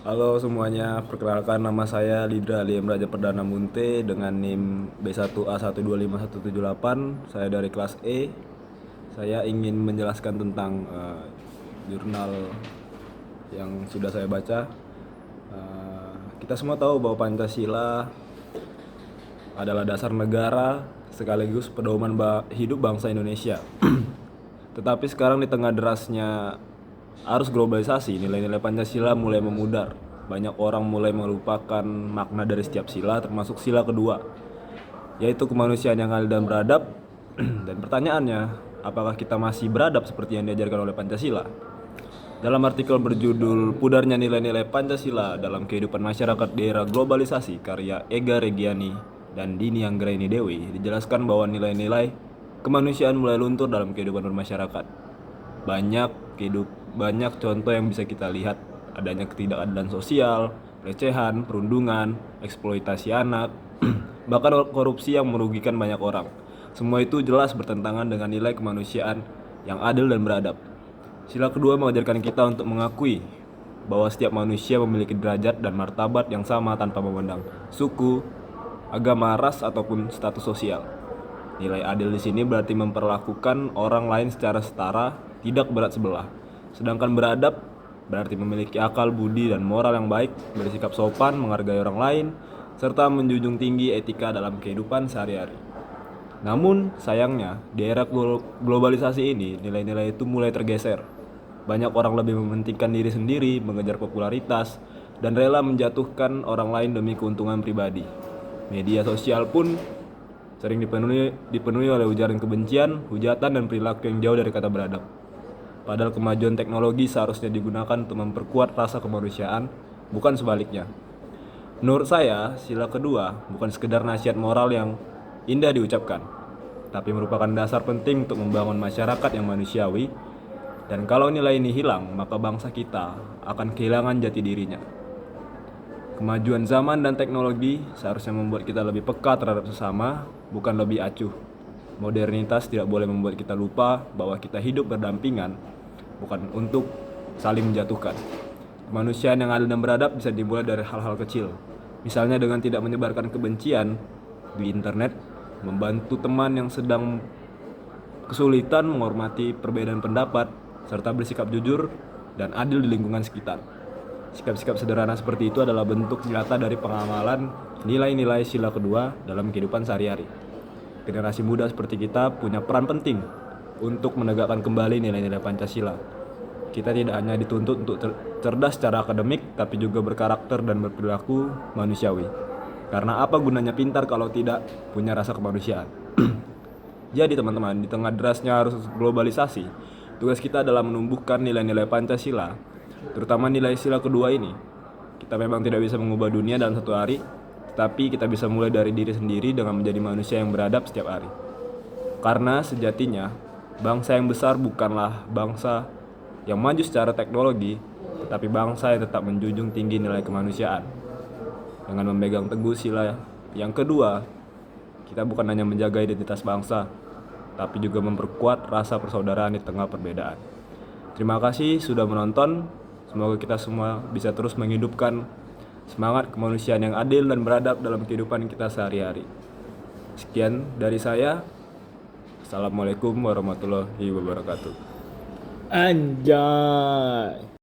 Halo semuanya, perkenalkan nama saya Lidra Liam Raja Perdana Munte dengan NIM B1A125178. Saya dari kelas E. Saya ingin menjelaskan tentang jurnal yang sudah saya baca. Kita semua tahu bahwa Pancasila adalah dasar negara sekaligus pedoman hidup bangsa Indonesia. Tetapi sekarang di tengah derasnya arus globalisasi, nilai-nilai Pancasila mulai memudar. Banyak orang mulai melupakan makna dari setiap sila, termasuk sila kedua, yaitu kemanusiaan yang adil dan beradab. Dan pertanyaannya, apakah kita masih beradab seperti yang diajarkan oleh Pancasila? Dalam artikel berjudul Pudarnya Nilai-Nilai Pancasila dalam Kehidupan Masyarakat di Era Globalisasi karya Ega Regiani dan Dini Anggraini Dewi, dijelaskan bahwa nilai-nilai kemanusiaan mulai luntur dalam kehidupan bermasyarakat. Banyak contoh yang bisa kita lihat, adanya ketidakadilan sosial, pelecehan, perundungan, eksploitasi anak, bahkan korupsi yang merugikan banyak orang. Semua itu jelas bertentangan dengan nilai kemanusiaan yang adil dan beradab. Sila kedua mengajarkan kita untuk mengakui bahwa setiap manusia memiliki derajat dan martabat yang sama tanpa memandang suku, agama, ras, ataupun status sosial. Nilai adil di sini berarti memperlakukan orang lain secara setara, tidak berat sebelah. Sedangkan beradab berarti memiliki akal, budi, dan moral yang baik, bersikap sopan, menghargai orang lain, serta menjunjung tinggi etika dalam kehidupan sehari-hari. Namun, sayangnya, di era globalisasi ini, nilai-nilai itu mulai tergeser. Banyak orang lebih mementingkan diri sendiri, mengejar popularitas, dan rela menjatuhkan orang lain demi keuntungan pribadi. Media sosial pun sering dipenuhi oleh ujaran kebencian, hujatan, dan perilaku yang jauh dari kata beradab. Padahal kemajuan teknologi seharusnya digunakan untuk memperkuat rasa kemanusiaan, bukan sebaliknya. Menurut saya, sila kedua bukan sekedar nasihat moral yang indah diucapkan, tapi merupakan dasar penting untuk membangun masyarakat yang manusiawi. Dan kalau nilai ini hilang, maka bangsa kita akan kehilangan jati dirinya. Kemajuan zaman dan teknologi seharusnya membuat kita lebih peka terhadap sesama, bukan lebih acuh. Modernitas tidak boleh membuat kita lupa bahwa kita hidup berdampingan, bukan untuk saling menjatuhkan. Kemanusiaan yang adil dan beradab bisa dimulai dari hal-hal kecil. Misalnya dengan tidak menyebarkan kebencian di internet, membantu teman yang sedang kesulitan, menghormati perbedaan pendapat, serta bersikap jujur dan adil di lingkungan sekitar. Sikap-sikap sederhana seperti itu adalah bentuk nyata dari pengamalan nilai-nilai sila kedua dalam kehidupan sehari-hari. Generasi muda seperti kita punya peran penting untuk menegakkan kembali nilai-nilai Pancasila. Kita tidak hanya dituntut untuk cerdas secara akademik, tapi juga berkarakter dan berperilaku manusiawi. Karena apa gunanya pintar kalau tidak punya rasa kemanusiaan? Jadi teman-teman, di tengah derasnya arus globalisasi, tugas kita adalah menumbuhkan nilai-nilai Pancasila, terutama nilai sila kedua ini. Kita memang tidak bisa mengubah dunia dalam satu hari, tapi kita bisa mulai dari diri sendiri dengan menjadi manusia yang beradab setiap hari. Karena sejatinya, bangsa yang besar bukanlah bangsa yang maju secara teknologi, tetapi bangsa yang tetap menjunjung tinggi nilai kemanusiaan. Dengan memegang teguh sila yang kedua, kita bukan hanya menjaga identitas bangsa, tapi juga memperkuat rasa persaudaraan di tengah perbedaan. Terima kasih sudah menonton. Semoga kita semua bisa terus menghidupkan semangat kemanusiaan yang adil dan beradab dalam kehidupan kita sehari-hari. Sekian dari saya. Assalamualaikum warahmatullahi wabarakatuh. Anjay.